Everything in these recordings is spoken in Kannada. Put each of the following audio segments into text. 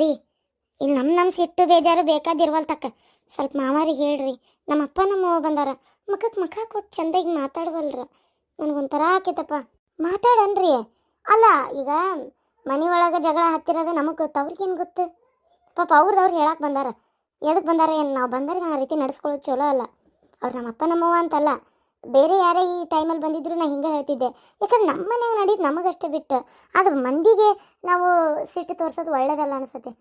ರೀ ಇಲ್ಲಿ ನಮ್ಮ ಸಿಟ್ಟು ಬೇಜಾರು ಬೇಕಾದಿರ್ವಲ್ ತಕ್ಕ ಸ್ವಲ್ಪ ಮಾವಾರಿಗೆ ಹೇಳ್ರಿ. ನಮ್ಮ ಅಪ್ಪ ನಮ್ಮ ಅವ್ವ ಬಂದಾರ, ಮಖಕ್ಕೆ ಮಖ ಕೊಟ್ಟು ಚಂದಾಗಿ ಮಾತಾಡ್ವಲ್ರ. ನನಗೊಂಥರ ಆಕೈತಪ್ಪ. ಮಾತಾಡನ್ರಿ. ಅಲ್ಲ ಈಗ ಮನೆ ಒಳಗೆ ಜಗಳ ಹತ್ತಿರೋದು ನಮಗೆ ಗೊತ್ತು, ಅವ್ರಿಗೇನು ಗೊತ್ತು? ಪಾಪ ಅವ್ರದವ್ರು ಹೇಳಕ್ಕೆ ಬಂದಾರ. ಎದಕ್ಕೆ ಬಂದಾರ? ಏನು ನಾವು ಬಂದಾಗ ಆ ರೀತಿ ನಡೆಸ್ಕೊಳ್ಳೋದು ಚಲೋ ಅಲ್ಲ. ಅವ್ರು ನಮ್ಮ ಅಪ್ಪ ನಮ್ಮವ್ವ ಅಂತಲ್ಲ, ಬೇರೆ ಯಾರೇ ಈ ಟೈಮಲ್ಲಿ ಬಂದಿದ್ರು ನಾ ಹಿಂಗೆ ಹೇಳ್ತಿದ್ದೆ. ಯಾಕಂದ್ರೆ ನಮ್ಮ ಮನೆಯಾಗ ನಡೀದು ನಮಗಷ್ಟೇ ಬಿಟ್ಟು ಅದು ಮಂದಿಗೆ ನಾವು ಸಿಟ್ಟು ತೋರಿಸೋದು ಒಳ್ಳೇದಲ್ಲ ಅನಿಸುತ್ತೆ.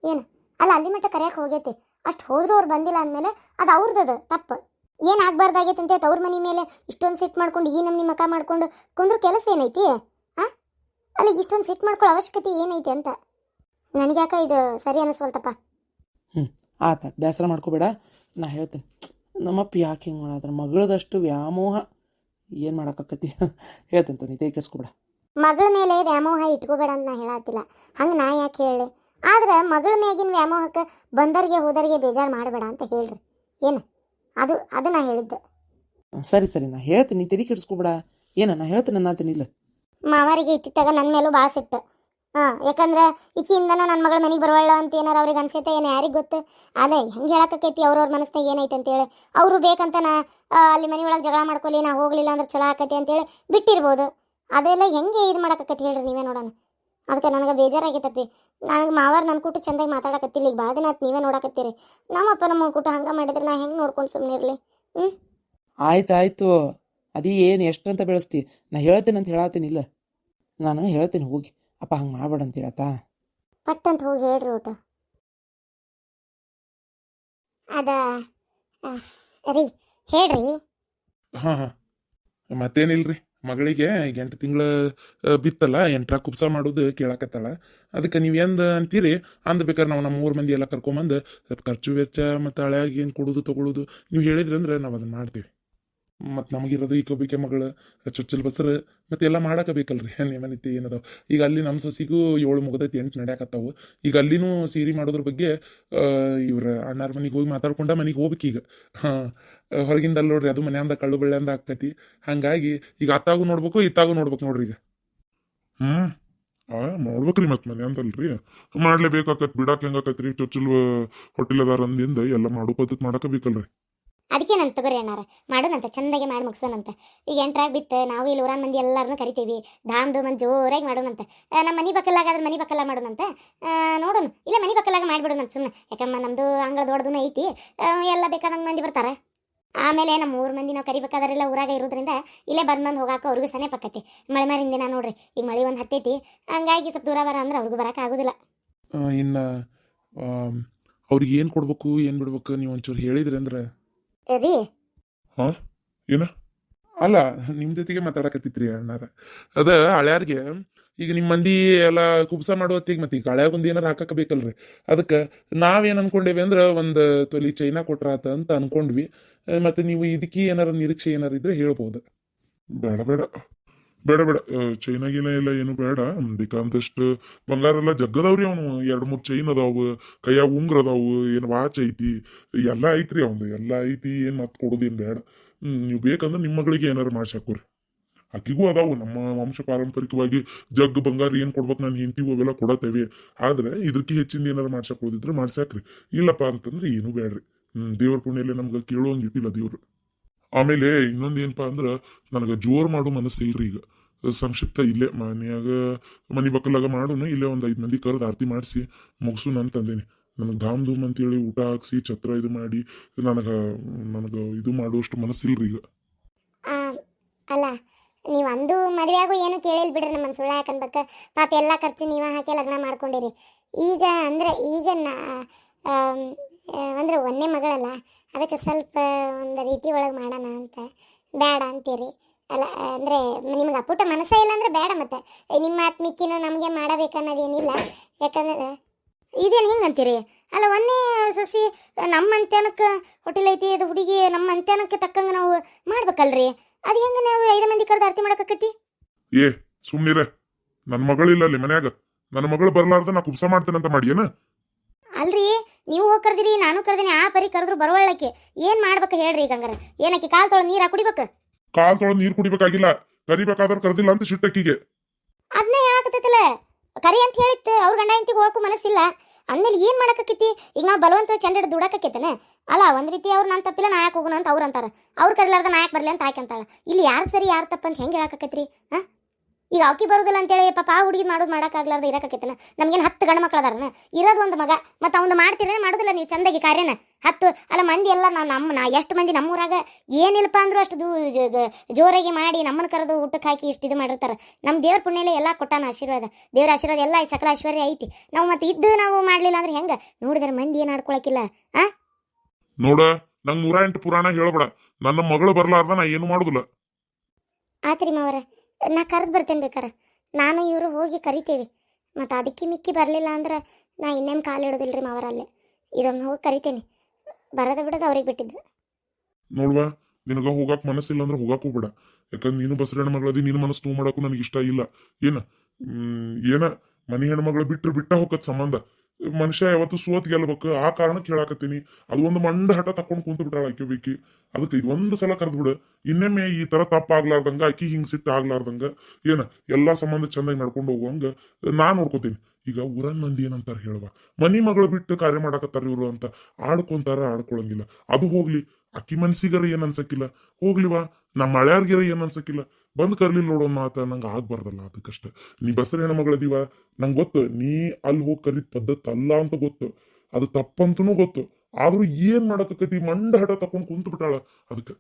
ಏನು ಅಲ್ಲ, ಅಲ್ಲಿ ಮಟ್ಟ ಕರೆಯಕ್ಕೆ ಹೋಗೈತಿ, ಅಷ್ಟು ಹೋದರೂ ಅವ್ರು ಬಂದಿಲ್ಲ ಅಂದಮೇಲೆ ಅದು ಅವ್ರದ್ದು ತಪ್ಪು. ಏನು ಆಗಬಾರ್ದಾಗೈತೆ ಅಂತ ಅವ್ರ ಮನೆ ಮೇಲೆ ಇಷ್ಟೊಂದು ಸಿಟ್ಟು ಮಾಡ್ಕೊಂಡು ಈ ನಮ್ಮನಿ ಮಕ ಮಾಡ್ಕೊಂಡು ಕೊಂದ್ರ ಕೆಲಸ ಏನೈತಿ? ಹಾಂ, ಅಲ್ಲ ಇಷ್ಟೊಂದು ಸಿಟ್ಟು ಮಾಡ್ಕೊಳ್ಳೋ ಅವಶ್ಯಕತೆ ಏನೈತಿ ಅಂತ ನನಗ್ಯಾಕ ಇದು ಸರಿ ಅನ್ನಿಸ್ವಲ್ತಪ್ಪ. ಆತ ಬೇಸರ ಮಾಡ್ಕೋಬೇಡ, ನಾ ಹೇಳ್ತೀನಿ. ನಮ್ಮಪ್ಪ ಯಾಕೆ ಹಿಂಗೆ ಮಾಡಾದ್ರ? ಮಗಳದಷ್ಟು ವ್ಯಾಮೋಹ ಏನು ಮಾಡೋಕ್ಕಾಕತಿ? ಹೇಳ್ತೀನಿ ನೀ ತೇಕೆಸ್ಕೊಬೇಡ. ಮಗಳ ಮೇಲೆ ವ್ಯಾಮೋಹ ಇಟ್ಕೋಬೇಡ ಅಂತ ನಾ ಹೇಳತ್ತಿಲ್ಲ, ಹಂಗೆ ನಾ ಯಾಕೆ ಹೇಳಿ. ಆದ್ರೆ ಮಗಳ ಮ್ಯಾಗಿನ ವ್ಯಾಮೋಹಕ್ಕೆ ಬಂದರಿಗೆ ಹೋದರಿಗೆ ಬೇಜಾರು ಮಾಡಬೇಡ ಅಂತ ಹೇಳ್ರಿ. ಏನು ಅದು ನಾ ಹೇಳಿದ್ದೆ. ಸರಿ ನಾ ಹೇಳ್ತೀನಿ, ನೀ ತಲೆ ಕೆಡಿಸ್ಕೊಬೇಡ. ನಾ ಹೇಳ್ತೀನಿ ಅನ್ನತೀನಿ. ಇಲ್ಲ ಮಾವರಿಗೆ ಇತ್ತಿತ್ತಾಗ ನನ್ನ ಮೇಲೂ ಭಾಳ ಸಿಟ್ಟು. ಯಾಕಂದ್ರೆ ಈಕಿಯಿಂದನ ನನ್ನ ಮಗಳ ಮನೆಗೆ ಬರವಲ್ಲ ಅಂತ ಏನಾರು ಅವ್ರಿಗೆ ಅನ್ಸೈತೆ ಏನು ಯಾರಿಗೆ ಗೊತ್ತು? ಅದೇ ಹೆಂಗೆ ಹೇಳಕ್ಕೈತಿ ಅವ್ರವ್ರ ಮನಸ್ಸಿನಾಗ ಏನೈತೆ ಅಂತೇಳಿ. ಅವರು ಬೇಕಂತ ನಾ ಅಲ್ಲಿ ಮನೆ ಒಳಗೆ ಜಗಳ ಮಾಡ್ಕೊಲಿ, ನಾ ಹೋಗಲಿಲ್ಲ ಅಂದ್ರೆ ಚಲೋ ಆಕೈತಿ ಅಂತೇಳಿ ಬಿಟ್ಟಿರ್ಬೋದು. ಅದೆಲ್ಲ ಹೆಂಗೆ ಇದು ಮಾಡಕ್ಕೈತಿ ಹೇಳ್ರಿ, ನೀವೇ ನೋಡೋಣ. ಅದಕ್ಕೆ ನನಗೆ ಬೇಜಾರಾಗೈತಪ್ಪಿ. ನನಗೆ ಮಾವಾರ ನನ್ನ ಕೂಟ ಚಂದಾಗಿ ಮಾತಾಡಕತ್ತಿಲ್ಲ. ಈಗ ಭಾಳ ದಿನ ಆಯ್ತು ನೀವೇ ನೋಡಕತ್ತೀರಿ. ನಮ್ಮಪ್ಪ ನಮ್ಮ ಕೂಟ ಹಂಗೆ ಮಾಡಿದ್ರೆ ನಾ ಹೆಂಗೆ ನೋಡ್ಕೊಂಡು ಸುಮ್ಮನೆ ಇರಲಿ? ಆಯ್ತು ಅದೇ ಏನು ಎಷ್ಟಂತ ಬೆಳೆಸ್ತಿ? ನಾ ಹೇಳ್ತೀನಿ ಅಂತ ಹೇಳತ್ತೀನಿ. ಇಲ್ಲ ನಾನು ಹೇಳ್ತೀನಿ, ಹೋಗಿ ಅಪ್ಪ ಹಂಗೆ ಮಾಡ್ಬೇಡ ಅಂತ ಹೇಳತ್ತಾ ಪಟ್ಟಂತ ಹೋಗಿ ಹೇಳ್ರಿ ಊಟ. ಅದ ರೀ ಹೇಳ್ರಿ. ಹಾಂ ಮತ್ತೇನಿಲ್ರಿ, ಮಗಳಿಗೆ ಈಗ 8 ತಿಂಗಳ ಬಿತ್ತಲ್ಲ, 8ರ ಕುಬ್ಸ ಮಾಡೋದು ಕೇಳಕತ್ತಾಳ. ಅದಕ್ಕೆ ನೀವು ಎಂದು ಅಂತೀರಿ ಬೇಕಾದ್ರೆ ನಾವು ನಮ್ಮ 3 ಮಂದಿ ಎಲ್ಲ ಕರ್ಕೊಂಬಂದು ಸ್ವಲ್ಪ ಖರ್ಚು ವೆಚ್ಚ ಮತ್ತು ಹಳೆಯಾಗಿ ಏನು ಕೊಡೋದು ತೊಗೊಳೋದು ನೀವು ಹೇಳಿದ್ರಿ ಅಂದ್ರೆ ನಾವು ಅದನ್ನು ಮಾಡ್ತೀವಿ. ಮತ್ತು ನಮಗಿರೋದು ಈಕೊಬಿಕೆ ಮಗಳು ಚೊಚ್ಚಲ್ ಬಸರು ಮತ್ತು ಎಲ್ಲ ಮಾಡಕಬೇಕಲ್ರಿ ನೇಮನಿತಿ ಏನದಾವ. ಈಗ ಅಲ್ಲಿ ನಮ್ಮ ಸೊಸಿಗೂ 7 ಮುಗ್ದೈತಿ, 8 ನಡೆಯಕತ್ತಾವು. ಈಗ ಅಲ್ಲಿನೂ ಸೀರೆ ಮಾಡೋದ್ರ ಬಗ್ಗೆ ಇವ್ರ ಅಣ್ಣಾರ ಮನೆಗೆ ಹೋಗಿ ಮಾತಾಡ್ಕೊಂಡ ಮನೆಗೆ ಹೋಗ್ಬೇಕೀಗ. ಹೊರಗಿಂದ ಅಲ್ಲಿ ನೋಡ್ರಿ, ಅದು ಮನೆಯಿಂದ ಕಳ್ಳು ಬೆಳ್ಳೆಂದ ಆಕೈತಿ. ಹಾಗಾಗಿ ಈಗ ಅತ್ತಾಗೂ ನೋಡ್ಬೇಕು, ಇತ್ತಾಗೂ ನೋಡ್ಬೇಕು ನೋಡ್ರಿ. ಈಗ ಮಾಡ್ಬೇಕ್ರಿ, ಮತ್ ಮನೆ ಅಂತಲ್ರಿ ಮಾಡ್ಲೇಬೇಕಾಕತ್. ಬಿಡಾಕ್ ಹೆಂಗಾಕತ್ರಿ? ಚೊಚ್ಚಲ್ ಹೋಟೆಲ್ ಅದಾರ ಅಂದಿಂದ ಎಲ್ಲ ಮಾಡೋ ಪದ್ಧತಿ ಮಾಡಕಬೇಕಲ್ರಿ. ಅದಕ್ಕೆ ನಾನು ತಗೋರಿ ಅಣ್ಣಾರ ಮಾಡೋಣಂತ, ಚಂದಾಗೆ ಮಾಡಿ ಮುಗಿಸೋಣಂತ. ಈಗ 8ರಾಗ ಬಿತ್ತು, ನಾವು ಇಲ್ಲಿ ಊರಾನ್ ಮಂದಿ ಎಲ್ಲರನ್ನೂ ಕರಿತೀವಿ, ಧಾಮ್ ಧೂಮ್ ಜೋರಾಗಿ ಮಾಡೋಣಂತ. ನಮ್ಮ ಮನೆ ಬಕ್ಕಲಾಗಾದ್ರೆ ಮನೆ ಬಕ್ಕಲ್ಲ ಮಾಡೋಣಂತ. ನೋಡೋಣ, ಇಲ್ಲ ಮನೆ ಬಕ್ಕಲಾಗ ಮಾಡಿಬಿಡೋಣಂತ ಸುಮ್ಮನೆ. ಯಾಕಮ್ಮ ನಮ್ಮದು ಅಂಗಳ ದೊಡ್ಡದೂ ಐತಿ, ಎಲ್ಲ ಬೇಕಾದಂಗೆ ಮಂದಿ ಬರ್ತಾರೆ. ಆಮೇಲೆ ನಮ್ಮ 3 ಮಂದಿ ನಾವು ಕರಿಬೇಕಾದ್ರೆಲ್ಲ ಊರಾಗ ಇರೋದ್ರಿಂದ ಇಲ್ಲೇ ಬಂದು ಹೋಗಾಕ ಅವ್ರಿಗೂ ಸನೇ ಪಕ್ಕತಿ. ಮಳೆ ಮಾರಿನ ದಿನ ನೋಡ್ರಿ, ಈಗ ಮಳೆ ಒಂದು ಹತ್ತೈತಿ, ಹಂಗಾಗಿ ಸ್ವಲ್ಪ ದೂರ ಬರ ಅಂದ್ರೆ ಅವ್ರಿಗೂ ಬರೋಕೆ ಆಗೋದಿಲ್ಲ. ಇನ್ನು ಅವ್ರಿಗೆ ಏನು ಕೊಡ್ಬೇಕು ಏನು ಬಿಡ್ಬೇಕು ನೀವು ಒಂಚೂರು ಹೇಳಿದ್ರಿ ಅಂದ್ರೆ. ರೀ ಏನ? ಅಲ್ಲ, ನಿಮ್ಮ ಜೊತೆಗೆ ಮಾತಾಡಕತ್ತಿತ್ರಿ ಅಣ್ಣಾರ. ಅದ ಹಳ್ಯಾರ್ಗೆ ಈಗ ನಿಮ್ಮ ಮಂದಿ ಎಲ್ಲ ಕುಬ್ಸ ಮಾಡೋ ಹೊತ್ತಿಗೆ ಮತ್ತೆ ಈಗ ಹಳ್ಯಾಗ ಒಂದು ಏನಾರು ಹಾಕಕ್ಕೆ ಬೇಕಲ್ರಿ. ಅದಕ್ಕೆ ನಾವೇನು ಅನ್ಕೊಂಡೇವಿ ಅಂದ್ರೆ ಒಂದು ತೊಲಿ ಚೈನಾ ಕೊಟ್ರಾತ ಅಂತ ಅನ್ಕೊಂಡ್ವಿ. ಮತ್ತೆ ನೀವು ಇದಕ್ಕೆ ಏನಾರ ನಿರೀಕ್ಷೆ ಏನಾರು ಇದ್ರೆ ಹೇಳ್ಬೋದು. ಬೇಡ ಬೇಡ ಬೇಡ ಬೇಡ ಚೈನಾಗಿನ ಎಲ್ಲ ಏನು ಬೇಡ. ಬೇಕಾದಷ್ಟು ಬಂಗಾರ ಎಲ್ಲ ಜಗ್ಗದವ್ರಿ. ಅವನು 2-3 ಚೈನ್ ಅದಾವು, ಕೈಯಾಗ ಉಂಗ್ರ ಅದಾವು, ಏನು ವಾಚ್ ಐತಿ, ಎಲ್ಲ ಐತ್ರಿ ಅವಂದು, ಎಲ್ಲ ಐತಿ. ಏನು ಮತ್ತೆ ಕೊಡೋದೇನು ಬೇಡ. ನೀವು ಬೇಕಂದ್ರೆ ನಿಮ್ಮ ಮಗಳಿಗೆ ಏನಾರು ಮಾಡ್ಸಾಕೋರಿ. ಆಕಿಗೂ ಅದಾವು, ನಮ್ಮ ವಂಶ ಪಾರಂಪರಿಕವಾಗಿ ಜಗ್ ಬಂಗಾರ ಏನು ಕೊಡ್ಬೇಕು ನಾನು ಹೆಂಡತಿಗೂ ಅವೆಲ್ಲ ಕೊಡತ್ತೇವೆ. ಆದ್ರೆ ಇದಕ್ಕೆ ಹೆಚ್ಚಿಂದ ಏನಾರು ಮಾಡ್ಸಾಕೋದಿದ್ರೆ ಮಾಡ್ಸಾಕ್ರಿ. ಇಲ್ಲಪ್ಪ ಅಂತಂದ್ರೆ ಏನು ಬೇಡ್ರಿ. ದೇವ್ರ ಪುಣ್ಯಲ್ಲಿ ನಮ್ಗೆ ಕೇಳುವಂಗೆ ಇಟ್ಟಿಲ್ಲ ದೇವ್ರು. ಆಮೇಲೆ ಇನ್ನೊಂದು ಏನಪ್ಪಾ ಅಂದ್ರೆ, ನನಗೆ ಜೋರ್ ಮಾಡೋ ಮನಸ್ಸಿಲ್ರಿ. ಈಗ ಸಂಕ್ಷಿಪ್ತ ಇಲ್ಲೇ ಮನ್ಯಾಗ ಮನೆ ಬಕ್ಕಲಾಗ ಮಾಡೋನು, ಇಲ್ಲೇ ಒಂದು 5 ಮಂದಿ ಕರೆದು ಆರತಿ ಮಾಡಿಸಿ ಮುಗಿಸು ಅಂತಂದೇನಿ. ನನಗೆ ಧಾಮ್ ಧೂಮ್ ಅಂತೇಳಿ ಊಟ ಹಾಕ್ಸಿ ಛತ್ರ ಇದು ಮಾಡಿ ನನಗೆ ಇದು ಮಾಡುವಷ್ಟು ಮನಸ್ಸಿಲ್ರಿ ಈಗ. ಅಲ್ಲ, ನೀವು ಅಂದು ಮದುವೆಯಾಗೂ ಏನು ಕೇಳಿಲ್ ಬಿಡ್ರಿ. ನಮ್ಮ ಸುಳ್ಳ ಯಾಕನ್ಬೇಕ? ಪಾಪ ಎಲ್ಲ ಖರ್ಚು ನೀವೇ ಹಾಕಿ ಲಗ್ನ ಮಾಡ್ಕೊಂಡಿರಿ. ಈಗ ಅಂದರೆ ಈಗ ಅಂದ್ರೆ ಒಂದೇ ಮಗಳಲ್ಲ, ಅದಕ್ಕೆ ಸ್ವಲ್ಪ ಒಂದು ರೀತಿ ಒಳಗೆ ಮಾಡೋಣ ಅಂತ. ಬೇಡ ಅಂತೀರಿ ಅಲ್ಲ ಅಂದರೆ ನಿಮ್ಗೆ ಅಪ್ಪುಟ ಮನಸ್ಸೇ ಇಲ್ಲ ಅಂದ್ರೆ ಬೇಡ. ಮತ್ತೆ ನಿಮ್ಮ ಆತ್ಮಿಕ್ಕಿನ ನಮಗೆ ಮಾಡಬೇಕನ್ನೋದೇನಿಲ್ಲ. ಯಾಕಂದ್ರೆ ಇದೇನು ಹಿಂಗೆ ಅಂತೀರಿ? ಅಲ್ಲ, ಒಂದೇ ಸೊಸಿ ನಮ್ಮ ಅಂತ್ಯನಕ್ಕೆ ಹೋಟೆಲ್ ಐತಿ, ಅದು ಹುಡುಗಿ ನಮ್ಮ ಅಂತ್ಯನಕ್ಕೆ ತಕ್ಕಂಗೆ ನಾವು ಮಾಡ್ಬೇಕಲ್ರಿ. ಅದು ಹೆಂಗೆ ನಾವು 5 ಮಂದಿ ಕರೆದು ಆರತಿ ಮಾಡಕತ್ತಿ? ಸುಮ್ನಿರೆ, ನನ್ನ ಮಗಳಿಲ್ಲ ಅಲ್ಲಿ ಮನ್ಯಾಗ. ನನ್ನ ಮಗಳು ಬರ್ಲಾರ್ದ ನಾ ಕುಬ್ಸ ಮಾಡ್ತೇನಂತ ಮಾಡಿ ಏನ? ಅಲ್ರಿ, ನೀವು ಹೋಗಿ ಕರೆದಿರಿ, ನಾನು ಕರೆದಿನಿ, ಆ ಪರಿ ಕರೆದ್ರು ಬರವಳ್ಳಕ್ಕೆ ಏನು ಮಾಡ್ಬೇಕು ಹೇಳ್ರಿ? ಈಗ ಹಂಗಾರೆ ಏನಕ್ಕೆ ಕಾಲು ತೊಳೆದು ನೀರು ಕುಡಿಬೇಕು? ಕಾಲ್ ತೊಳೆದು ನೀರು ಕುಡಿಬೇಕಾಗಿಲ್ಲ, ಕರಿಬೇಕಾದ್ರೆ ಕರೆದಿಲ್ಲ ಅಂತ ಶಿಟ್ಟಕ್ಕಿಗೆ. ಅದನ್ನೇ ಹೇಳಕತ್ತೈತಲ್ಲ, ಕರಿ ಅಂತ ಹೇಳಿತ್ತು ಅವ್ರ ಗಂಡ ಹೆಂಡತಿಗೆ ಹೋಗಕ್ಕೂ ಮನಸ್ಸಿಲ್ಲ ಅಂದ್ಮೇಲೆ ಏನು ಮಾಡಕತ್ತೈತಿ. ಈಗ ನಾವು ಬಲವಂತ ಚಂಡ ಹಿಡಿದು ದುಡಾಕತ್ತೇನೆ ಅಲ್ಲ. ಒಂದು ರೀತಿ ಅವ್ರು ನಾನು ತಪ್ಪಿಲ್ಲ ನಾ ಯಾಕೆ ಹೋಗೋಣ ಅಂತ ಅವ್ರು ಅಂತಾರೆ. ಅವ್ರು ಕರಿಲಾರ್ದ ನಾ ಯಾಕೆ ಬರಲಿ ಅಂತ ಆಕೆ ಅಂತಾಳೆ. ಇಲ್ಲಿ ಯಾರು ಸರಿ ಯಾರು ತಪ್ಪಂತ ಹೆಂಗೆ ಹೇಳಕತ್ತೈತ್ರಿ? ಹಾಂ, ಈಗ ಅವಕಿ ಬರೋದಿಲ್ಲ ಅಂತೇಳಿ ಪಾಪ ಆ ಹುಡುಗಿ ಮಾಡೋಕ್ಕಾಗ್ಲಾರ್ದ ಇರಕತ್ತೇನ. ನಮ್ಗೇನು 10 ಗಂಡು ಮಕ್ಳು ಅದಾರನ, ಇರೋದು ಒಂದು ಮಗ. ಮತ್ತು ಅವ್ನು ಮಾಡ್ತೀರೇನೆ ಮಾಡೋದಿಲ್ಲ ನೀವು ಚಂದಾಗಿ ಕಾರ್ಯನ 10 ಅಲ್ಲ ಮಂದಿ ಎಲ್ಲ ನಾ ಎಷ್ಟು ಮಂದಿ ನಮ್ಮೂರಾಗ ಏನಿಲ್ಲಪ್ಪ ಅಂದ್ರೂ ಅಷ್ಟು ಜೋರಾಗಿ ಮಾಡಿ ನಮ್ಮನ್ನು ಕರೆದು ಊಟಕ್ಕೆ ಹಾಕಿ ಇಷ್ಟು ಇದು ಮಾಡಿರ್ತಾರೆ. ನಮ್ಮ ದೇವ್ರ ಪುಣ್ಯಲೆ ಎಲ್ಲ ಕೊಟ್ಟಾನ ಆಶೀರ್ವಾದ, ದೇವ್ರ ಆಶೀರ್ವಾದ ಎಲ್ಲ ಸಕಲ ಐಶ್ವರ್ಯ ಐತಿ. ನಾವು ಮತ್ತೆ ಇದ್ದು ನಾವು ಮಾಡಲಿಲ್ಲ ಅಂದ್ರೆ ಹೆಂಗೆ ನೋಡಿದ್ರೆ ಮಂದಿ ಏನು ಆಡ್ಕೊಳಕಿಲ್ಲ. ಆ ನೋಡ, ನಂಗೆ 108 ಪುರಾಣ ಹೇಳಬೇಡ. ನನ್ನ ಮಗಳು ಬರ್ಲಾರ್ದ ನಾ ಏನು ಮಾಡುದಿಲ್ಲ. ಆತ್ರಿ ಮಾವರ, ನಾ ಕರೆದು ಬರ್ತೇನೆ ಬೇಕಾರೆ. ನಾನು ಇವರು ಹೋಗಿ ಕರಿತೇವೆ. ಮತ್ತು ಅದಕ್ಕೆ ಮಿಕ್ಕಿ ಬರಲಿಲ್ಲ ಅಂದ್ರೆ ನಾ ಇನ್ನೇನು ಕಾಲಿಡೋದಿಲ್ಲ ರೀ ಮಾವರ. ಅಲ್ಲೇ ಇದೊಮ್ಮೆ ಹೋಗಿ ಕರಿತೇನೆ. ಬರೋದ ಬಿಡೋದು ಅವ್ರಿಗೆ ಬಿಟ್ಟಿದ್ದು. ನೋಡ್ವಾ, ನಿನಗ ಹೋಗಾಕ್ ಮನಸ್ಸಿಲ್ಲ ಅಂದ್ರೆ ಹೋಗಾಕು ಬೇಡ. ಯಾಕಂದ್ರೆ ನೀನು ಬಸರ ಹೆಣ್ಮಗಳದಿ, ನಿನ್ನ ಮನಸ್ಸು ನೋವು ಮಾಡಕ್ಕೂ ನನಗೆ ಇಷ್ಟ ಇಲ್ಲ. ಏನ ಮನೆ ಹೆಣ್ಮಗಳು ಬಿಟ್ಟ ಹೋಗತ್ ಸಂಬಂಧ. ಮನುಷ್ಯ ಯಾವತ್ತು ಸೋತ್ ಗೆಲ್ಬೇಕು, ಆ ಕಾರಣಕ್ಕೆ ಹೇಳಾಕತ್ತೀನಿ. ಅದು ಒಂದು ಮಂಡ ಹಠ ತಕೊಂಡು ಕುಂತು ಬಿಟ್ಟಾಳ ಆಕೆ ಬೇಕಿ. ಅದಕ್ಕೆ ಇದೊಂದು ಸಲ ಕರೆದು ಬಿಡು. ಇನ್ನೊಮ್ಮೆ ಈ ತರ ತಪ್ಪಾಗ್ಲಾರ್ದಂಗ, ಆಕಿ ಹಿಂಗ್ ಸಿಟ್ಟು ಆಗ್ಲಾರ್ದಂಗ, ಎಲ್ಲಾ ಸಂಬಂಧ ಚಂದಾಗಿ ನಡ್ಕೊಂಡು ಹೋಗುವಂಗ ನಾ ನೋಡ್ಕೋತೀನಿ. ಈಗ ಊರನ್ ಮಂದಿ ಏನಂತಾರ ಹೇಳುವ, ಮನಿ ಮಗಳು ಬಿಟ್ಟು ಕಾರ್ಯ ಮಾಡಾಕತ್ತಾರ ಇವ್ರು ಅಂತ ಆಡ್ಕೊಂತಾರ, ಆಡ್ಕೊಳಂಗಿಲ್ಲ. ಅದು ಹೋಗ್ಲಿ, ಅಕ್ಕಿ ಮನ್ಸಿಗಾರ ಏನ್ ಅನ್ಸಕ್ಕಿಲ್ಲ. ಹೋಗ್ಲಿವಾ, ನಮ್ಮ ಮಳ್ಯಾರ್ಗಿರ ಏನ್ ಅನ್ಸಕ್ಕಿಲ್ಲ. ಬಂದ್ ಕರ್ಲಿ ನೋಡೋ ಮಾತ ನಂಗೆ ಆಗ್ಬಾರ್ದಲ್ಲ. ಅದಕ್ಕಷ್ಟ ನೀ ಬಸರ ಹೆಣ್ಮಗಳದೀವ, ನಂಗೆ ಗೊತ್ತು ನೀ ಅಲ್ಲಿ ಹೋಗಿ ಕರೀದ್ ಪದ್ಧತಿ ಅಲ್ಲ ಅಂತ ಗೊತ್ತು, ಅದು ತಪ್ಪಂತನೂ ಗೊತ್ತು. ಆದ್ರೂ ಏನ್ ಮಾಡಕತ್ತಿ, ಮಂಡ ಹಠ ತಕೊಂಡ್ ಕುಂತು ಬಿಟ್ಟಾಳ. ಅದಕ್ಕೆ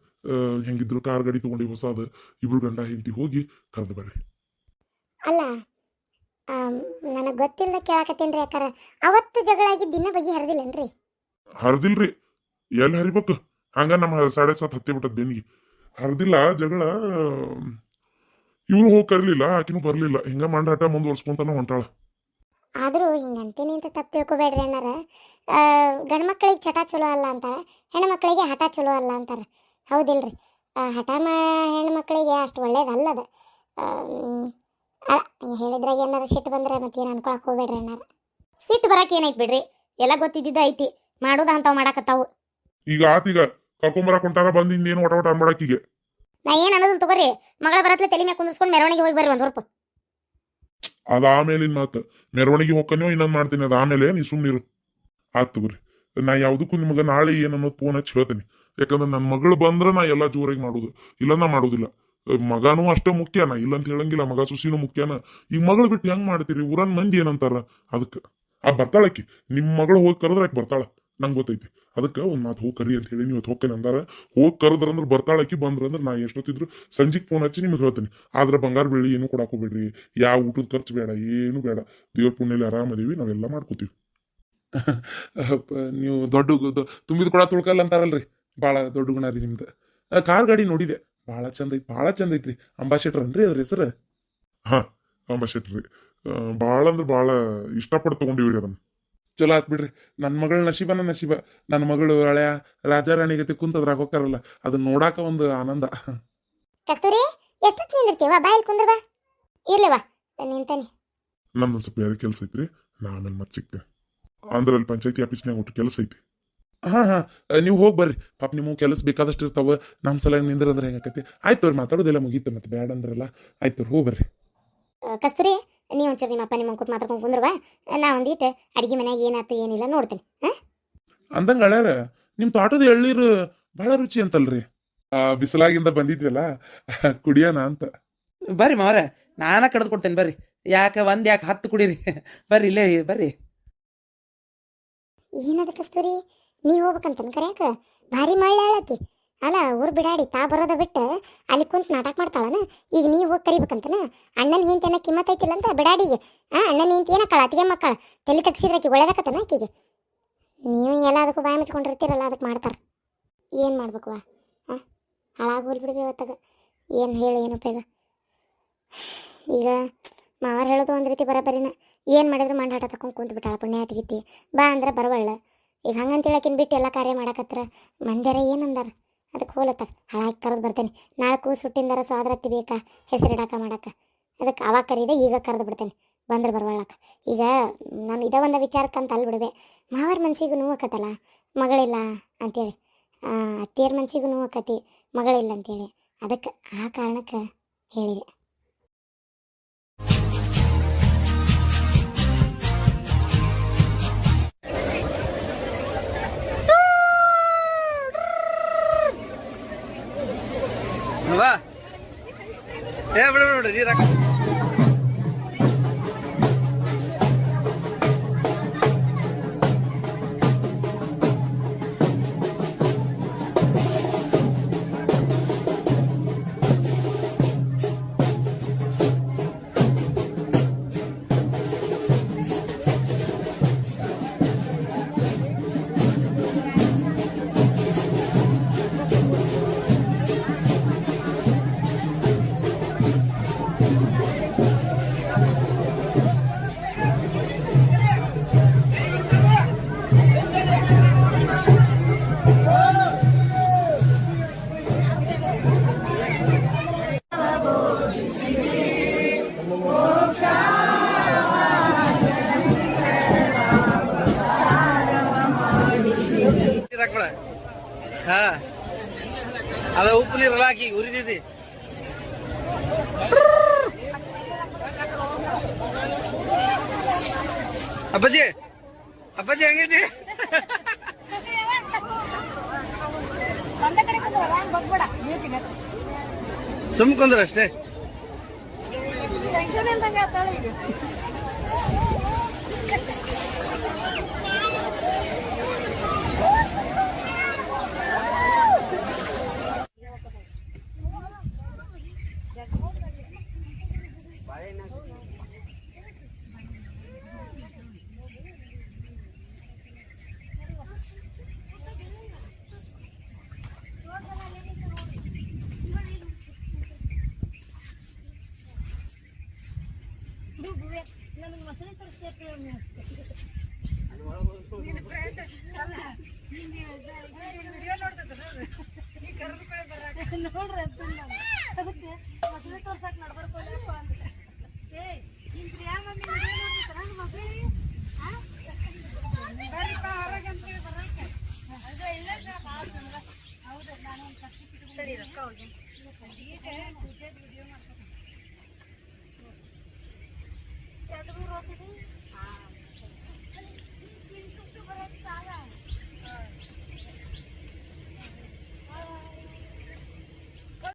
ಹೆಂಗಿದ್ರು ಕಾರ್ ಗಾಡಿ ತಗೊಂಡಿ ಹೊಸಾದ, ಇಬ್ರು ಗಂಡ ಹೆಂಡತಿ ಹೋಗಿ ಕರೆದು ಬರ್ರಿ. ಅಲ್ಲ, ನನಗೆ ಗೊತ್ತಿಲ್ಲದ ಕೇಳಾಕತ್ತೇನ್ರಿ. ಯಾಕಾರ ಅವತ್ತು ಜಗಳ ಆಗಿದ್ದು ದಿನ ಬಗ್ಗೆ ಹರಿದಿಲ್ಲನ್ರಿ? ಹರಿದಿಲ್ರಿ, ಎಲ್ಲಿ ಹರಿಬೇಕು? ಹಂಗ ನಮ್ಮ 7:30 ಹತ್ತಿ ಬಿಟ್ಟದ್ ಬೆನ್ನಿಗೆ. ಹರಿದಿಲ್ಲ ಜಗಳ. ಇವ್ರು ಹೋಗಿ ಕರ್ಲಿಲ್ಲ, ಆಕಿನೂ ಬರ್ಲಿಲ್ಲ. ಹಿಂಗ ಮಂಡ ಹಠ ಮುಂದುವರ್ಸ್ಕೊಂತಾನ ಹೊಂಟಾಳ. ಆದರೂ ಹಿಂಗಂತೀನಿ ಅಂತ ತಪ್ಪು ತಿಳ್ಕೊಬೇಡ್ರಿ ಅಣ್ಣಾರ. ಗಂಡು ಮಕ್ಕಳಿಗೆ ಚಟ ಚಲೋ ಅಲ್ಲ ಅಂತಾರೆ, ಹೆಣ್ಣು ಮಕ್ಕಳಿಗೆ ಹಠ ಚಲೋ ಅಲ್ಲ ಅಂತಾರೆ. ಹೌದಿಲ್ರಿ? ಹಠ ಹೆಣ್ಣು ಮಕ್ಕಳಿಗೆ ಅಷ್ಟು ಒಳ್ಳೇದಲ್ಲದ. ಹೇಳಿದ್ರಾಗ ಏನಾರು ಸಿಟ್ಟು ಬಂದ್ರೆ ಮತ್ತೇನು ಅನ್ಕೊಳಕ್ ಹೋಗ್ಬೇಡ್ರಿ ಅಣ್ಣಾರ. ಸಿಟ್ಟು ಬರಕ್ಕೆ ಏನೈತಿ ಬಿಡ್ರಿ, ಎಲ್ಲ ಗೊತ್ತಿದ್ದ ಐತಿ. ಮಾಡೋದ ಅಂತಾವ್ ಮಾಡಾಕತ್ತಾವು. ಈಗ ಆತೀಗ ಕರ್ಕೊಂಬರಕ್ ಹೊಂಟಾರ, ಬಂದ್ ಇನ್ನೇನು ಒಟ ಅನ್ಬಾಡಕೀಗೆ. ನಾ ಏನ್ ಅನ್ನೋದನ್ನ ತಗೋರಿ, ಮಗಳ ಬರತ್ಲೆ ತಲೆ ಮ್ಯಾಗ ಕುಂದಿಸ್ಕೊಂಡು ಮೆರವಣಿಗೆ ಹೋಗಿ ಬರ್ರಿ. 1 ರೂಪಾಯಿ ಅದ ಆಮೇಲಿನ ಮಾತು. ಮೆರವಣಿಗೆ ಹೋಗ್ಕನೋ ಇನ್ನೊಂದು ಮಾಡ್ತೀನಿ, ಅದ ಆಮೇಲೆ ನೀ ಸುಮ್ನಿರು. ಆತ್ ತಗೋರಿ. ನಾ ಯಾವ್ದಕ್ಕೂ ನಿಮ್ಗೆ ನಾಳೆ ಏನನ್ನೋದು ಫೋನ್ ಹಚ್ಚಿ ಹೇಳ್ತೀನಿ. ಯಾಕಂದ್ರೆ ನನ್ನ ಮಗಳು ಬಂದ್ರೆ ನಾ ಎಲ್ಲ ಜೋರಾಗಿ ಮಾಡುದು, ಇಲ್ಲ ನಾ ಮಾಡುದಿಲ್ಲ. ಮಗನೂ ಅಷ್ಟೇ ಮುಖ್ಯನ, ಇಲ್ಲಂತ ಹೇಳಂಗಿಲ್ಲ. ಮಗ ಸುಸಿನೂ ಮುಖ್ಯನ. ಈಗ ಮಗಳು ಬಿಟ್ಟು ಹೆಂಗ್ ಮಾಡ್ತೀರಿ? ಊರನ್ ಮಂದಿ ಏನಂತಾರ? ಅದಕ್ಕೆ ಬರ್ತಾಳಕಿ. ನಿಮ್ಮ ಮಗಳು ಹೋಗಿ ಕರೆದ್ರೆ ಆಕಿ ಬರ್ತಾಳ, ನಂಗೆ ಗೊತ್ತೈತಿ. ಅದಕ್ಕೆ ಒಂದ್ ಮಾತು ಹೋಗಿ ಕರಿ ಅಂತ ಹೇಳಿ ನೀವು ಹೋಗ್ತೇನೆ ಅಂದಾರ. ಹೋಗಿ ಕರೆದ್ರಂದ್ರೆ ಬರ್ತಾಳಕಿ. ಬಂದ್ರಂದ್ರೆ ನಾ ಎಷ್ಟೊತ್ತಿದ್ರು ಸಂಜಿಗೆ ಫೋನ್ ಹಚ್ಚಿ ನಿಮ್ಗೆ ಹೇಳ್ತೀನಿ. ಆದ್ರೆ ಬಂಗಾರ ಬೆಳ್ಳಿ ಏನು ಕೊಡಾಕೋಬೇಡ್ರಿ, ಯಾವ ಊಟದ ಖರ್ಚು ಬೇಡ, ಏನು ಬೇಡ. ದೇವ್ರ ಪುಣ್ಯಲ್ಲಿ ಆರಾಮದೀವಿ, ನಾವೆಲ್ಲ ಮಾಡ್ಕೋತೀವಿ. ನೀವು ದೊಡ್ಡ ತುಂಬಿದ ಕೊಡ ತುಳ್ಕಲ್ಲ ಅಂತಾರಲ್ರಿ, ಭಾಳ ದೊಡ್ಡ ಗುಣ ರೀ ನಿಮ್ದು. ಕಾರ್ ಗಾಡಿ ನೋಡಿದೆ, ಭಾಳ ಚಂದ ಐತಿ, ಭಾಳ ಚಂದ ಐತ್ರಿ. ಅಂಬಾಸಿಡರ್ ಅನ್ರಿ ಅದ್ರ ಹೆಸರು? ಹಾ, ಅಂಬಾಸಿಡರ್. ಭಾಳ ಅಂದ್ರೆ ಭಾಳ ಇಷ್ಟಪಟ್ಟು ತಗೊಂಡಿವ್ರಿ ಅದನ್ನ. ಚಲೋ ಆತ್ ಬಿಡ್ರಿ. ನನ್ನ ಮಗಳ ನಶೀಬನ ನಶೀಬ. ನನ್ನ ಮಗಳು ಹಳೆಯ ರಾಜಾರಾಣಿ ಗತಿ ಕುಂತದ್ರಾಗ ಹೋಗ್ತಾರಲ್ಲ, ಅದನ್ನ ನೋಡಾಕ ಒಂದು ಆನಂದ. ಕಸ್ತೂರಿ, ಎಷ್ಟೊತ್ತು ನಿಂದಿರ್ತೀವ? ಬಾಯಲ್ಲಿ ಕುಂದ್ರವಾ? ಇರ್ಲಿವಾ ನಿಂತಾನೆ. ನಂದೊಂದು ಸ್ವಲ್ಪ ಬೇರೆ ಕೆಲಸ ಐತ್ರಿ, ನಾ ಆಮೇಲೆ ಮತ್ತೆ ಸಿಗ್ತೇನೆ. ಅಂದ್ರೆ ಅಲ್ಲಿ ಪಂಚಾಯತಿ ಆಫೀಸ್ನಾಗ ಒಟ್ಟು ಕೆಲಸ ಐತಿ. ಹಾ, ನೀವು ಹೋಗಿ ಬರ್ರಿ. ಪಾಪ ನಿಮ್ಗೆ ಕೆಲಸ ಬೇಕಾದಷ್ಟು ಇರ್ತಾವ. ನಮ್ಮ ಸಲ ನಿಂದ್ರಂದ್ರೆ ಹೆಂಗಾಕತಿ? ಆಯ್ತು ಅವ್ರು ಮಾತಾಡೋದಿಲ್ಲ, ಮುಗೀತು. ಮತ್ತೆ ಬೇಡ ಅಂದ್ರಲ್ಲ, ಆಯ್ತು ಹೋಗಿ ಬರ್ರಿ. ಕಸ್ತೂರಿ, ನೀವು ಒಂಚೂರು ನಿಮ್ಮಪ್ಪ ನಿಮ್ಮ ಕೊಟ್ಟು ಮಾತಾಡ್ಕೊಂಡು ಕುಂದ್ರವಾ? ನಾ ಒಂದಿಟ್ಟು ಅಡಿಗೆ ಮನ್ಯಾಗ ಏನಾಯ್ತು ಏನಿಲ್ಲ ನೋಡ್ತೇನೆ. ಅಂದಂಗ ಅಳ್ಯಾರ, ನಿಮ್ಮ ತೋಟದ ಎಳ್ಳೀರು ಭಾಳ ರುಚಿ ಅಂತಲ್ರಿ. ಬಿಸಿಲಾಗಿಂದ ಬಂದಿದ್ವಲ್ಲ, ಕುಡಿಯೋಣ ಅಂತ. ಬರ್ರಿ ಮಾವ್ರೆ, ನಾನ ಕಡ್ದು ಕೊಡ್ತೇನೆ ಬರ್ರಿ. ಯಾಕೆ 10 ಕುಡೀರಿ. ಬರ್ರಿ ಇಲ್ಲೇ ಬರ್ರಿ. ಏನದ ಕಸ್ತೂರಿ, ನೀ ಹೋಗ್ಬೇಕಂತನ ಕರ್ಯಾಕ? ಭಾರಿ ಮಳ್ಳೆ ಹೇಳಾಕಿ. ಅಲ್ಲ, ಊರು ಬಿಡಾಡಿ ತಾ ಬರೋದ ಬಿಟ್ಟು ಅಲ್ಲಿ ಕುಂತು ನಾಟಕ ಮಾಡ್ತಾಳನ. ಈಗ ನೀವು ಹೋಗಿ ಕರಿಬೇಕಂತನ? ಅಣ್ಣನ ಹೆಂಡತಿ ಕಿಮ್ಮತ್ ಐತಿಲ್ಲ ಅಂತ ಬಿಡಾಡಿಗೆ. ಅಣ್ಣನ ಹೆಂಡತಿ ಏನಕ್ಕಳ ಅತಿಗೆ ಮಕ್ಕಳ ತಲೆ ತಗ್ಸಿದ್ರೆ ಆಕಿ ಒಳ್ಳೇದಕ್ಕತನ ಆಕಿಗೆ? ನೀವು ಎಲ್ಲ ಅದಕ್ಕೂ ಬಾಯಿ ಮುಚ್ಕೊಂಡಿರ್ತೀರಲ್ಲ, ಅದಕ್ಕೆ ಮಾಡ್ತಾರೆ. ಏನು ಮಾಡ್ಬೇಕವ? ಹಾಳಾಗಿ ಹೋಲ್ ಬಿಡ್ಬೇಕು ಇವತ್ತಾಗ. ಏನು ಹೇಳಿ ಏನು ಉಪಯೋಗ? ಈಗ ಮಾವಾರ ಹೇಳೋದು ಒಂದು ರೀತಿ ಬರಬರಿನ. ಏನು ಮಾಡಿದ್ರು ಮಂಡಾಟ ತಕೊಂಡು ಕುಂತು ಬಿಟ್ಟಾಳ ಪುಣ್ಯ ತೆಗಿತಿ. ಬಾ ಅಂದ್ರೆ ಬರವಳ್ಳ. ಈಗ ಹಂಗಂತೇಳಕಿನ್ ಬಿಟ್ಟು ಎಲ್ಲ ಕಾರ್ಯ ಮಾಡಕತ್ರ ಮಂದ್ಯಾರ ಏನಂದಾರ? ಅದಕ್ಕೆ ಹೋಲತ್ತ ಹಾಳಾಗಿ ಕರೆದು ಬರ್ತೇನೆ. ನಾಳೆ ಕೂಸು ಹುಟ್ಟಿಂದಾರ ಸ್ವಾದ್ರತ್ತಿ ಬೇಕಾ ಹೆಸರಿಡಾಕ ಮಾಡಾಕ? ಅದಕ್ಕೆ ಅವಾಗ ಕರೀದೆ, ಈಗ ಕರೆದು ಬಿಡ್ತೇನೆ. ಬಂದ್ರೆ ಬರವಳ್ಳಕ್ಕ. ಈಗ ನಾನು ಇದ ಒಂದು ವಿಚಾರಕ್ಕಂತ ಅಲ್ಲಿ ಬಿಡುವೆ. ಮಾವರ ಮನ್ಸಿಗೂ ನೋವಾಕತ್ತಲ್ಲ ಮಗಳಿಲ್ಲ ಅಂತೇಳಿ, ಅತ್ತಿಯರ ಮನ್ಸಿಗೂ ನೋವಾಕತಿ ಮಗಳಿಲ್ಲ ಅಂತೇಳಿ. ಅದಕ್ಕೆ ಆ ಕಾರಣಕ್ಕೆ ಹೇಳಿದೆ. ಏ ಬಿಡ ಬಿಡ ನೀರು ಹಾಕ. ಹಾ ಅದ ಉಪ್ಪು ನೀರಲ್ಲ ಹಾಕಿ ಉರಿದಿದ್ದಿ. ಅಪ್ಪಾಜಿ ಅಪ್ಪಾಜಿ ಹೆಂಗೈತಿ? ಸುಮ್ ಕುಂದ್ರ ಅಷ್ಟೇ. ಈಗ